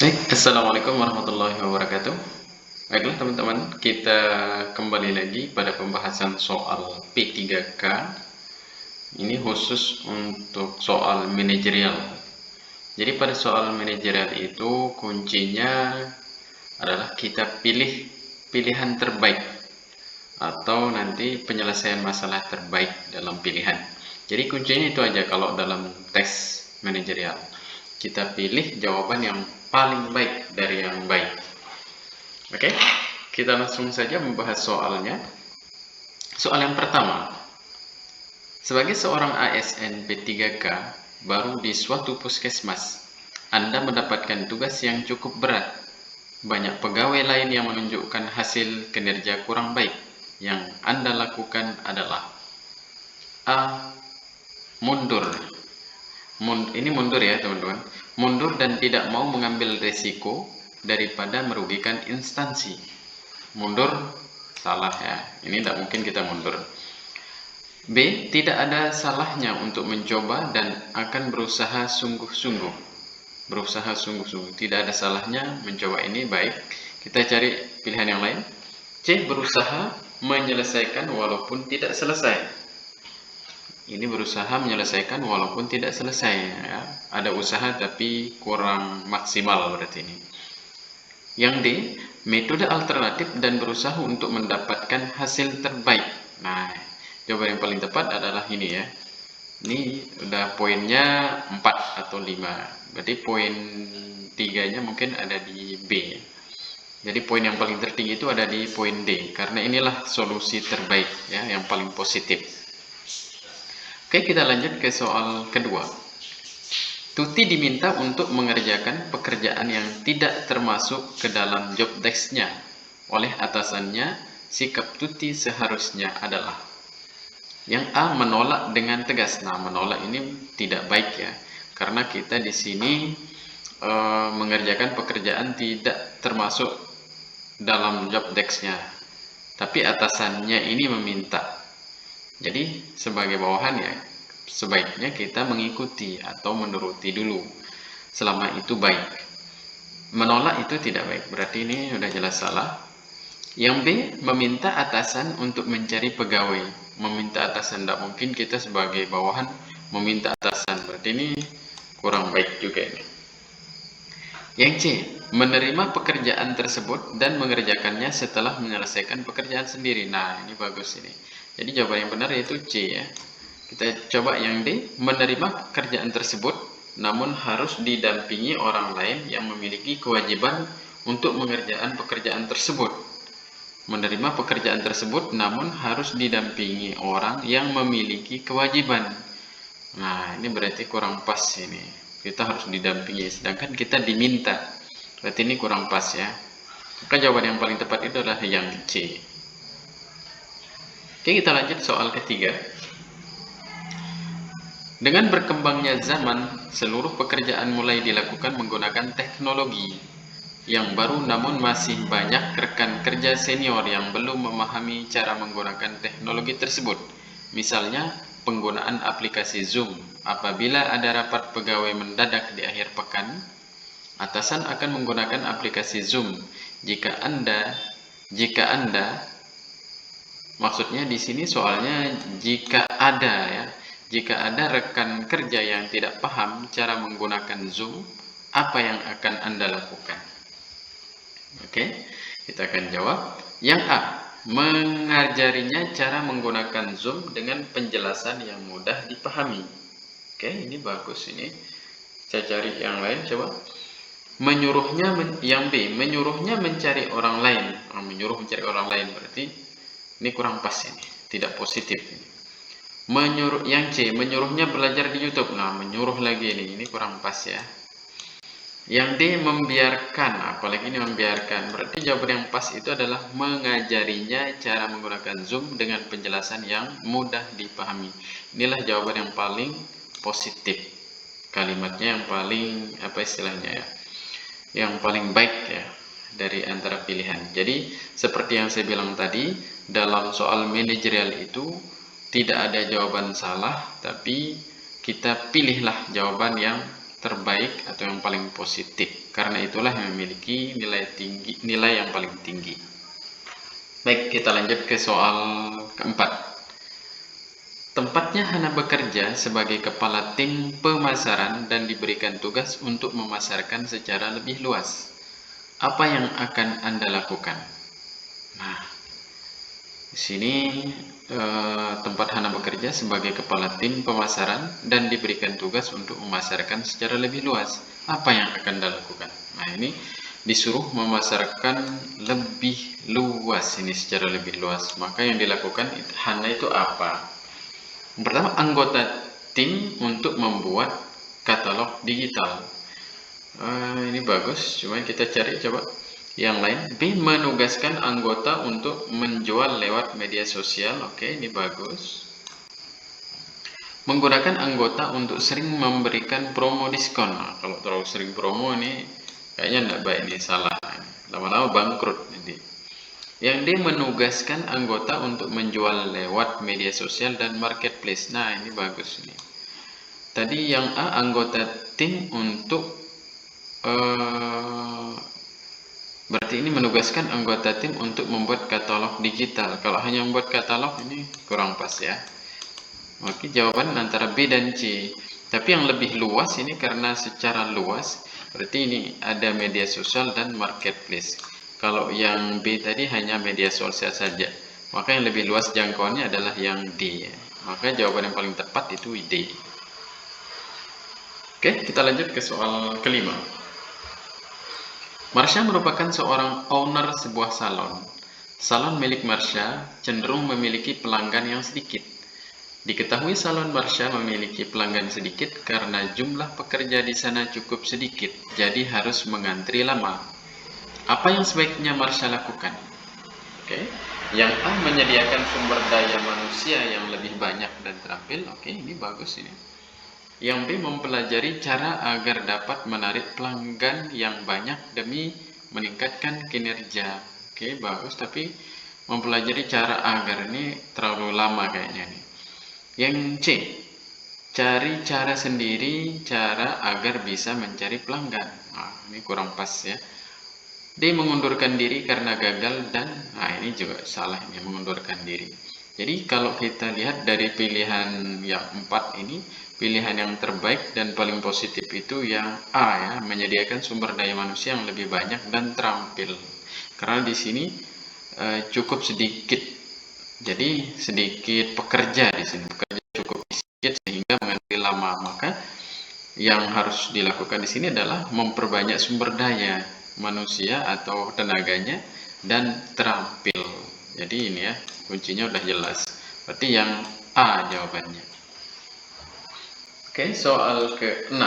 Assalamualaikum warahmatullahi wabarakatuh. Baiklah teman-teman, kita kembali lagi pada pembahasan soal P3K. Ini khusus untuk soal manajerial. Jadi pada soal manajerial itu kuncinya adalah kita pilih pilihan terbaik atau nanti penyelesaian masalah terbaik dalam pilihan. Jadi kuncinya itu aja kalau dalam tes manajerial. Kita pilih jawaban yang paling baik dari yang baik. Oke, kita langsung saja membahas soalnya. Soal yang pertama, sebagai seorang ASN P3K baru di suatu puskesmas, Anda mendapatkan tugas yang cukup berat. Banyak pegawai lain yang menunjukkan hasil kinerja kurang baik. Yang Anda lakukan adalah A. Mundur. Ini mundur ya teman-teman. Mundur dan tidak mau mengambil resiko daripada merugikan instansi. Mundur salah ya, ini tidak mungkin kita mundur. B. Tidak ada salahnya untuk mencoba dan akan berusaha sungguh-sungguh. Berusaha sungguh-sungguh, tidak ada salahnya mencoba, ini baik. Kita cari pilihan yang lain. C. Berusaha menyelesaikan walaupun tidak selesai. Ini berusaha menyelesaikan walaupun tidak selesai ya. Ada usaha tapi kurang maksimal berarti ini. Yang D, metode alternatif dan berusaha untuk mendapatkan hasil terbaik. Nah, jawaban yang paling tepat adalah ini ya. Ini udah poinnya 4 atau 5. Berarti poin 3-nya mungkin ada di B. Jadi poin yang paling tertinggi itu ada di poin D, karena inilah solusi terbaik ya, yang paling positif. Oke, kita lanjut ke soal kedua. Tuti diminta untuk mengerjakan pekerjaan yang tidak termasuk ke dalam job desk-nya. Oleh atasannya, sikap Tuti seharusnya adalah yang A. Menolak dengan tegas. Nah, menolak ini tidak baik ya, karena kita di sini mengerjakan pekerjaan tidak termasuk dalam job desk-nya, tapi atasannya ini meminta. Jadi sebagai bawahan ya, sebaiknya kita mengikuti atau menuruti dulu, selama itu baik. Menolak itu tidak baik, berarti ini sudah jelas salah. Yang B, meminta atasan untuk mencari pegawai. Meminta atasan, tidak mungkin kita sebagai bawahan meminta atasan, berarti ini kurang baik juga ini. Yang C, menerima pekerjaan tersebut dan mengerjakannya setelah menyelesaikan pekerjaan sendiri. Nah, ini bagus ini. Jadi jawaban yang benar yaitu C ya. Kita coba yang D, menerima pekerjaan tersebut namun harus didampingi orang lain yang memiliki kewajiban untuk mengerjakan pekerjaan tersebut. Menerima pekerjaan tersebut namun harus didampingi orang yang memiliki kewajiban. Nah, ini berarti kurang pas ini. Kita harus didampingi, sedangkan kita diminta. Berarti ini kurang pas ya. Maka jawaban yang paling tepat itu adalah yang C. Oke, kita lanjut soal ketiga. Dengan berkembangnya zaman, seluruh pekerjaan mulai dilakukan menggunakan teknologi yang baru, namun masih banyak rekan kerja senior yang belum memahami cara menggunakan teknologi tersebut. Misalnya, penggunaan aplikasi Zoom. Apabila ada rapat pegawai mendadak di akhir pekan, atasan akan menggunakan aplikasi Zoom. Jika Anda, maksudnya di sini soalnya jika ada ya, jika ada rekan kerja yang tidak paham cara menggunakan Zoom, apa yang akan Anda lakukan? Oke, kita akan jawab. Yang A, mengajarinya cara menggunakan Zoom dengan penjelasan yang mudah dipahami. Oke, ini bagus ini. Saya cari yang lain coba. Menyuruhnya, yang B, menyuruhnya mencari orang lain. Menyuruh mencari orang lain berarti ini kurang pas ini, tidak positif ini. Menyuruh, yang C, menyuruhnya belajar di YouTube. Nah, menyuruh lagi ini kurang pas ya. Yang D, membiarkan, apalagi ini membiarkan. Berarti jawaban yang pas itu adalah mengajarinya cara menggunakan Zoom dengan penjelasan yang mudah dipahami. Inilah jawaban yang paling positif. Kalimatnya yang paling, apa istilahnya ya, yang paling baik ya dari antara pilihan. Jadi seperti yang saya bilang tadi, dalam soal manajerial itu tidak ada jawaban salah, tapi kita pilihlah jawaban yang terbaik atau yang paling positif. Karena itulah yang memiliki nilai yang paling tinggi. Baik, kita lanjut ke soal keempat. Tempatnya Hana bekerja sebagai kepala tim pemasaran dan diberikan tugas untuk memasarkan secara lebih luas. Apa yang akan Anda lakukan? Nah, di sini tempat Hana bekerja sebagai kepala tim pemasaran dan diberikan tugas untuk memasarkan secara lebih luas. Apa yang akan Anda lakukan? Nah, ini disuruh memasarkan lebih luas, ini secara lebih luas. Maka yang dilakukan Hana itu apa? Yang pertama, anggota tim untuk membuat katalog digital. Ini bagus, cuma kita cari coba yang lain. B, menugaskan anggota untuk menjual lewat media sosial. Oke, ini bagus. Menggunakan anggota untuk sering memberikan promo diskon. Nah, kalau terlalu sering promo ini kayaknya tidak baik, ini salah. Lama-lama bangkrut nanti. Yang D, menugaskan anggota untuk menjual lewat media sosial dan marketplace. Nah, ini bagus ini. Tadi yang A, anggota tim untuk berarti ini menugaskan anggota tim untuk membuat katalog digital. Kalau hanya membuat katalog ini kurang pas ya. Oke, jawaban antara B dan C. Tapi yang lebih luas ini karena secara luas berarti ini ada media sosial dan marketplace. Kalau yang B tadi hanya media sosial saja, maka yang lebih luas jangkauannya adalah yang D. Maka jawaban yang paling tepat itu D. Oke, kita lanjut ke soal kelima. Marsha merupakan seorang owner sebuah salon. Salon milik Marsha cenderung memiliki pelanggan yang sedikit. Diketahui salon Marsha memiliki pelanggan sedikit karena jumlah pekerja di sana cukup sedikit, jadi harus mengantri lama. Apa yang sebaiknya Marsha lakukan? Oke. Yang A, menyediakan sumber daya manusia yang lebih banyak dan terampil. Oke, ini bagus ini. Yang B, mempelajari cara agar dapat menarik pelanggan yang banyak demi meningkatkan kinerja. Oke, bagus, tapi mempelajari cara agar ini terlalu lama kayaknya nih. Yang C, cari cara sendiri, cara agar bisa mencari pelanggan. Nah, ini kurang pas ya. D, mengundurkan diri karena gagal dan ini juga salah, ini mengundurkan diri. Jadi kalau kita lihat dari pilihan yang 4 ini, pilihan yang terbaik dan paling positif itu yang A ya, menyediakan sumber daya manusia yang lebih banyak dan terampil. Karena di sini cukup sedikit, jadi sedikit pekerja di sini, pekerja cukup sedikit sehingga mengantri lama. Maka yang harus dilakukan di sini adalah memperbanyak sumber daya manusia atau tenaganya dan terampil. Jadi ini ya, kuncinya udah jelas. Berarti yang A jawabannya. Oke, soal ke-6.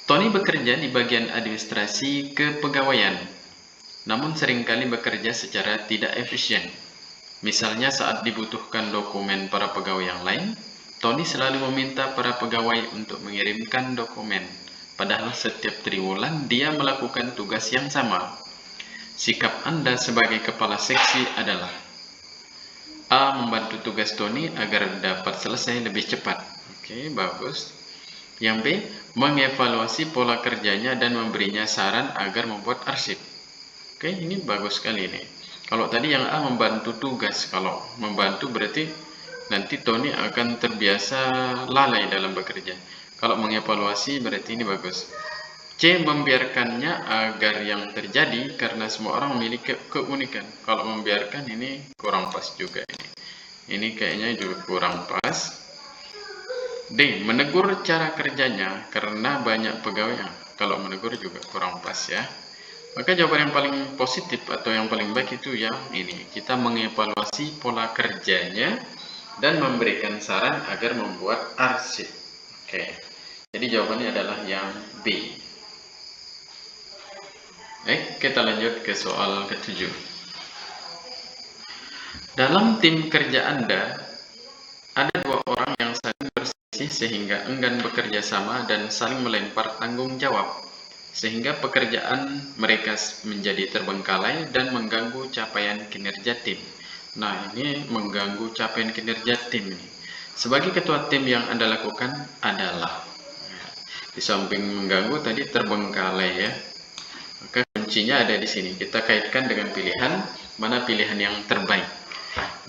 Tony bekerja di bagian administrasi kepegawaian, namun seringkali bekerja secara tidak efisien. Misalnya saat dibutuhkan dokumen para pegawai yang lain, Tony selalu meminta para pegawai untuk mengirimkan dokumen. Padahal setiap triwulan dia melakukan tugas yang sama. Sikap Anda sebagai kepala seksi adalah A, membantu tugas Tony agar dapat selesai lebih cepat. Oke, bagus. Yang B, mengevaluasi pola kerjanya dan memberinya saran agar membuat arsip. Oke, ini bagus sekali nih. Kalau tadi yang A membantu tugas, kalau membantu berarti nanti Tony akan terbiasa lalai dalam bekerja. Kalau mengevaluasi berarti ini bagus. C, membiarkannya agar yang terjadi karena semua orang memiliki keunikan. Kalau membiarkan ini kurang pas juga ini. Ini kayaknya juga kurang pas. D, menegur cara kerjanya karena banyak pegawai. Kalau menegur juga kurang pas ya. Maka jawaban yang paling positif atau yang paling baik itu yang ini. Kita mengevaluasi pola kerjanya dan memberikan saran agar membuat arsip. Oke. Jadi jawabannya adalah yang B. Kita lanjut ke soal ke-7. Dalam tim kerja Anda, ada dua orang yang saling berselisih sehingga enggan bekerja sama dan saling melempar tanggung jawab, sehingga pekerjaan mereka menjadi terbengkalai dan mengganggu capaian kinerja tim. Nah, ini mengganggu capaian kinerja tim ini. Sebagai ketua tim yang Anda lakukan adalah Di samping mengganggu tadi terbengkalai ya. Maka kuncinya ada di sini. Kita kaitkan dengan pilihan, mana pilihan yang terbaik.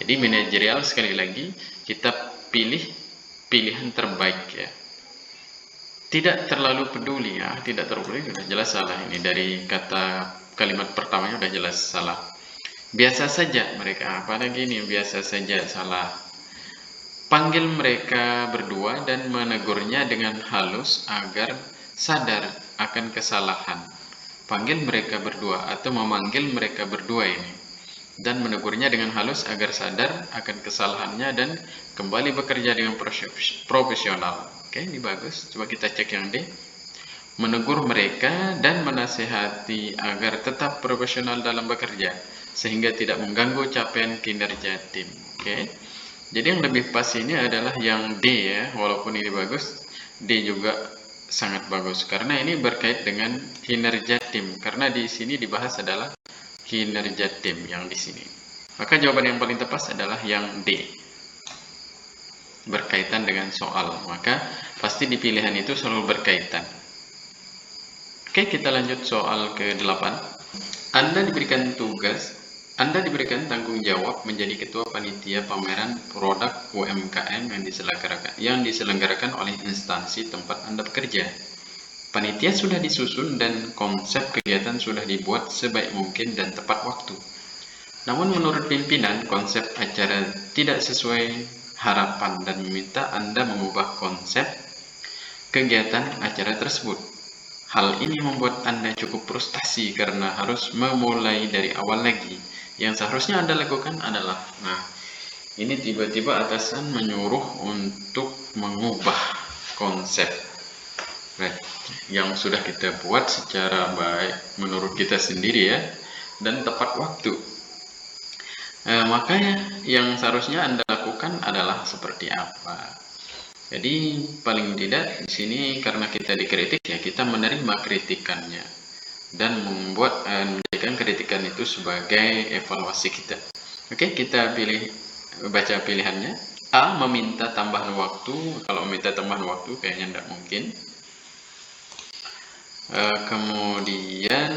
Jadi manajerial sekali lagi kita pilih pilihan terbaik ya. Tidak terlalu peduli ya, tidak terlalu peduli sudah jelas salah ini dari kata kalimat pertamanya sudah jelas salah. Biasa saja mereka, apalagi ini biasa saja salah. Panggil mereka berdua dan menegurnya dengan halus agar sadar akan kesalahan. Panggil mereka berdua atau memanggil mereka berdua ini dan menegurnya dengan halus agar sadar akan kesalahannya dan kembali bekerja dengan profesional. Oke, ini bagus. Coba kita cek yang D. Menegur mereka dan menasehati agar tetap profesional dalam bekerja sehingga tidak mengganggu capaian kinerja tim. Oke. Jadi yang lebih pas ini adalah yang D ya, walaupun ini bagus, D juga sangat bagus karena ini berkait dengan kinerja tim. Karena di sini dibahas adalah kinerja tim yang di sini. Maka jawaban yang paling tepat adalah yang D. Berkaitan dengan soal, maka pasti di pilihan itu selalu berkaitan. Oke, kita lanjut soal ke-8. Anda diberikan tanggung jawab menjadi ketua panitia pameran produk UMKM yang diselenggarakan oleh instansi tempat Anda bekerja. Panitia sudah disusun dan konsep kegiatan sudah dibuat sebaik mungkin dan tepat waktu. Namun menurut pimpinan, konsep acara tidak sesuai harapan dan meminta Anda mengubah konsep kegiatan acara tersebut. Hal ini membuat Anda cukup frustasi karena harus memulai dari awal lagi. Yang seharusnya Anda lakukan adalah, ini tiba-tiba atasan menyuruh untuk mengubah konsep yang sudah kita buat secara baik menurut kita sendiri ya, dan tepat waktu. Makanya yang seharusnya Anda lakukan adalah seperti apa? Jadi paling tidak di sini karena kita dikritik ya, kita menerima kritikannya dan menjadikan kritikan itu sebagai evaluasi kita. Oke, kita baca pilihannya. A. Meminta tambahan waktu. Kalau meminta tambahan waktu kayaknya tidak mungkin. Kemudian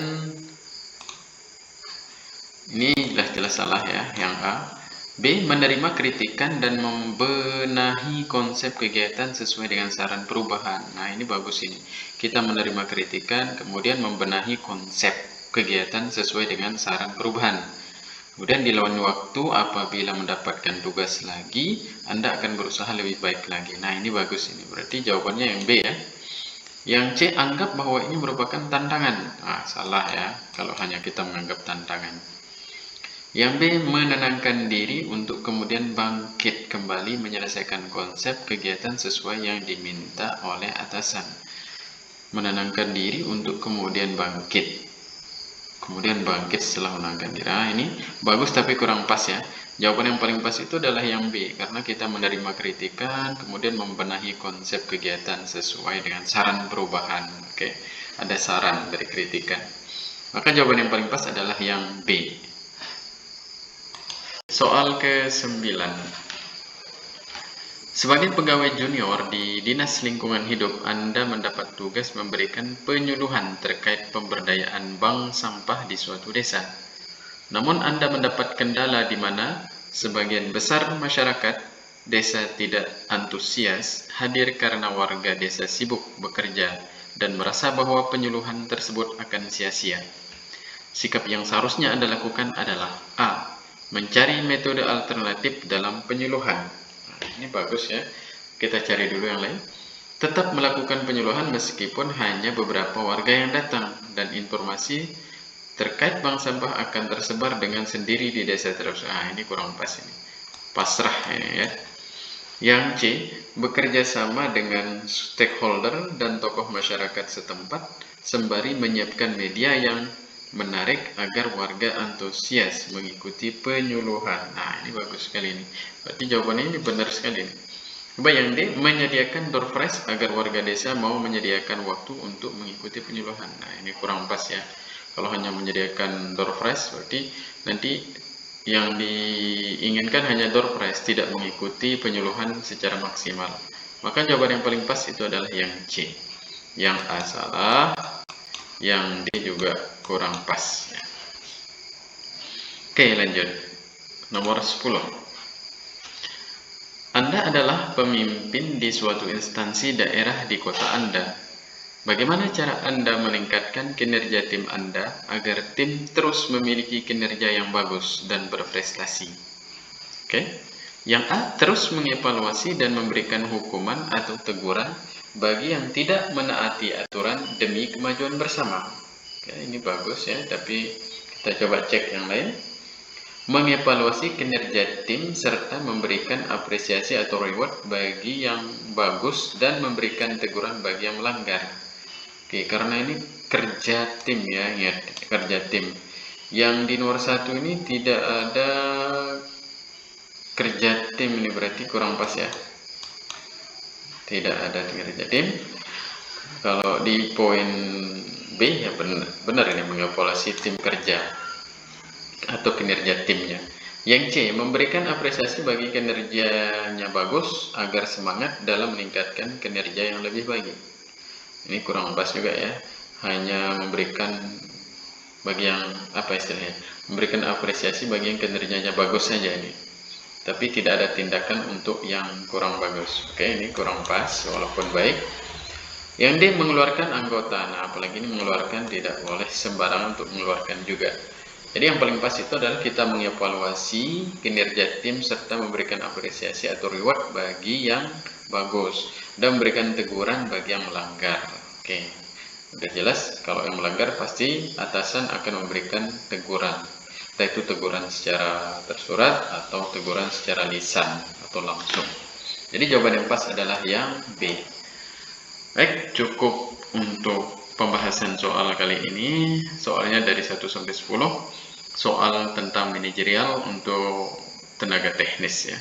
ini jelas salah ya, yang A. B. Menerima kritikan dan membenahi konsep kegiatan sesuai dengan saran perubahan. Nah, ini bagus ini. Kita menerima kritikan, kemudian membenahi konsep kegiatan sesuai dengan saran perubahan. Kemudian di lain waktu, apabila mendapatkan tugas lagi, Anda akan berusaha lebih baik lagi. Nah, ini bagus ini. Berarti jawabannya yang B ya. Yang C, anggap bahwa ini merupakan tantangan. Nah, salah ya, kalau hanya kita menganggap tantangan. Yang B, menenangkan diri untuk kemudian bangkit kembali menyelesaikan konsep kegiatan sesuai yang diminta oleh atasan. Menenangkan diri untuk kemudian bangkit. Kemudian bangkit setelah menenangkan diri. Nah, ini bagus tapi kurang pas ya. Jawaban yang paling pas itu adalah yang B, karena kita menerima kritikan, kemudian membenahi konsep kegiatan sesuai dengan saran perubahan. Oke, ada saran dari kritikan. Maka jawaban yang paling pas adalah yang B. Soal ke-9. Sebagai pegawai junior di Dinas Lingkungan Hidup, Anda mendapat tugas memberikan penyuluhan terkait pemberdayaan bank sampah di suatu desa. Namun Anda mendapat kendala di mana sebagian besar masyarakat desa tidak antusias hadir karena warga desa sibuk bekerja dan merasa bahwa penyuluhan tersebut akan sia-sia. Sikap yang seharusnya Anda lakukan adalah A. Mencari metode alternatif dalam penyuluhan. Nah, ini bagus ya. Kita cari dulu yang lain. Tetap melakukan penyuluhan meskipun hanya beberapa warga yang datang dan informasi terkait bank sampah akan tersebar dengan sendiri di desa tersebut. Nah, ini kurang pas ini. Pasrah ini ya. Yang C. Bekerja sama dengan stakeholder dan tokoh masyarakat setempat sembari menyiapkan media yang menarik agar warga antusias mengikuti penyuluhan. Nah, ini bagus sekali ini. Berarti jawabannya ini benar sekali. Coba yang D, menyediakan door prize agar warga desa mau menyediakan waktu untuk mengikuti penyuluhan. Nah, ini kurang pas ya. Kalau hanya menyediakan door prize, berarti nanti yang diinginkan hanya door prize, tidak mengikuti penyuluhan secara maksimal. Maka jawaban yang paling pas itu adalah yang C. Yang A salah, yang D juga kurang pas. Oke, lanjut. Nomor 10. Anda adalah pemimpin di suatu instansi daerah di kota Anda. Bagaimana cara Anda meningkatkan kinerja tim Anda agar tim terus memiliki kinerja yang bagus dan berprestasi? Oke. Yang A, terus mengevaluasi dan memberikan hukuman atau teguran bagi yang tidak menaati aturan demi kemajuan bersama. Oke, ini bagus ya, tapi kita coba cek yang lain. Mengevaluasi kinerja tim serta memberikan apresiasi atau reward bagi yang bagus dan memberikan teguran bagi yang melanggar. Oke, karena ini kerja tim ya, ingat, kerja tim. Yang di nomor 1 ini tidak ada kerja tim, ini berarti kurang pas ya. Tidak ada kerja tim. Kalau di poin B ya benar ini mengevaluasi tim kerja atau kinerja timnya. Yang C, memberikan apresiasi bagi kinerjanya bagus agar semangat dalam meningkatkan kinerja yang lebih baik. Ini kurang pas juga ya, hanya memberikan bagi yang apa istilahnya, memberikan apresiasi bagi yang kinerjanya bagus saja ini, tapi tidak ada tindakan untuk yang kurang bagus. Oke, ini kurang pas walaupun baik. Yang D, mengeluarkan anggota. Nah, apalagi ini mengeluarkan, tidak boleh sembarangan untuk mengeluarkan juga. Jadi yang paling pas itu adalah kita mengevaluasi kinerja tim serta memberikan apresiasi atau reward bagi yang bagus dan memberikan teguran bagi yang melanggar. Oke, udah jelas. Kalau yang melanggar pasti atasan akan memberikan teguran, entah itu teguran secara tersurat atau teguran secara lisan atau langsung. Jadi jawaban yang pas adalah yang B. Baik, cukup untuk pembahasan soal kali ini. Soalnya dari 1 sampai 10, soal tentang manajerial untuk tenaga teknis ya.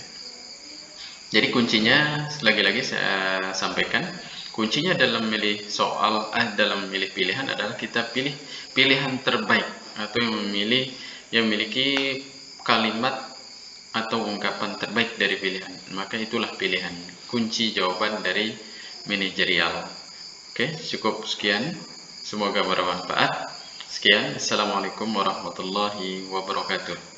Jadi kuncinya, lagi-lagi saya sampaikan, kuncinya dalam memilih soal, dalam memilih pilihan adalah kita pilih pilihan terbaik atau yang memiliki kalimat atau ungkapan terbaik dari pilihan. Maka itulah pilihan, kunci jawaban dari manajerial. Oke, cukup sekian. Semoga bermanfaat. Sekian, Assalamualaikum warahmatullahi wabarakatuh.